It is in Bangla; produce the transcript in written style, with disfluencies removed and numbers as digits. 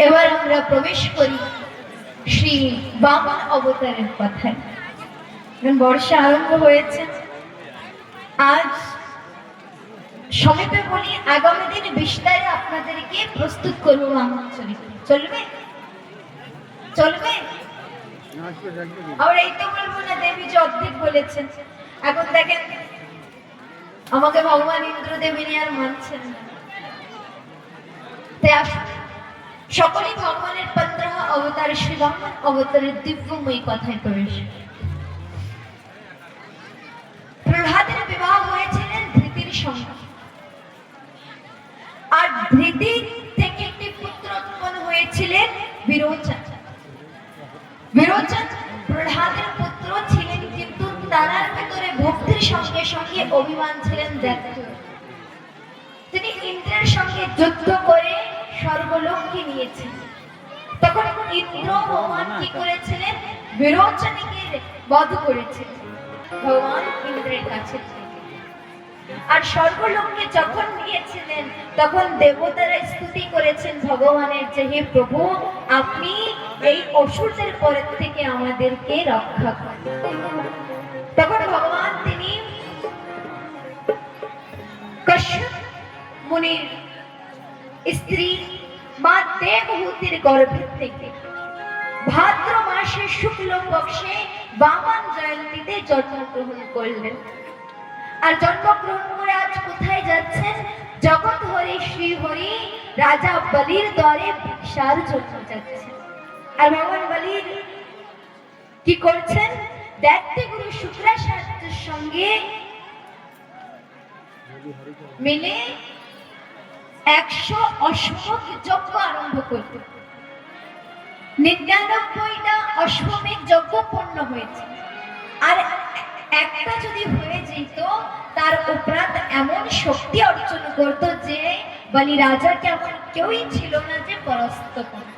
এবার আমরা প্রবেশ করি শ্রী বামন অবতারের কথায়। বর্ষা আরম্ভ হয়েছে। আজ সমীপে বলি আগামী দিন বিস্তারে আপনাদেরকে প্রস্তুত করবো বামন চরিত্র। চলবে চলবে? আমরা এই তো বলবো না দেবী যে অর্ধেক বলেছেন। এখন দেখেন আমাকে ভগবান ইন্দ্রদেবী আর মানছেন না। তাই আসুন সকলেই ভগবানের 15 অবতার শ্রী বামন অবতারের দিব্যময়ী কথায় প্রবেশ। প্রহ্লাদের বিবাহ হয়েছিলেন ধৃতির সঙ্গে, আর ধৃতি থেকে একটি পুত্র উৎপন্ন হয়েছিলেন বিরোচন। বিরোচন প্রহ্লাদের পুত্র ছিলেন, কিন্তু তার ভিতরে ভক্তির সঙ্গে সঙ্গে অভিমান ছিলেন দৈত্য। তিনি ইন্দ্রের সঙ্গে যুদ্ধ করে স্বর্গলোককে নিয়েছেন। তখন ইন্দ্র ভগবান কি করেছিলেন? বিরোচনকে বধ করেছিলেন ভগবান ইন্দ্রের কাছে। আর স্বর্গলোককে যখন নিয়েছিলেন তখন দেবতারা স্তুতি করেছেন ভগবানের যে হে প্রভু, আপনি এই অসুরদের পরের থেকে আমাদেরকে রক্ষা করেন। তখন ভগবান তিনি কশ্যপ মুনির স্ত্রী মা দেবহূতির গর্ভে থেকে ভাদ্র মাসের শুক্ল পক্ষে বামন জয়ন্তীতে জন্মগ্রহণ করলেন। আর জন্মগ্রহণ করে আজ কোথায় যাচ্ছেন? জগৎ হরি শ্রী হরি রাজা বলির দ্বারে ভিক্ষার জন্য যাচ্ছেন। আর ভগবান বলির কি করছেন? দৈত্যগুরু শুক্রাচার্যের সঙ্গে মিলে 100 অশ্বমেধ যজ্ঞ আরম্ভ করতে। 99টা অশ্বমেধ যজ্ঞ পূর্ণ হয়েছে। আর একটা যদি হয়ে যেত তার উপরান্ত এমন শক্তি অর্জন করত যে বলি রাজা কেমন কেউই ছিল না যে পরাস্ত করে।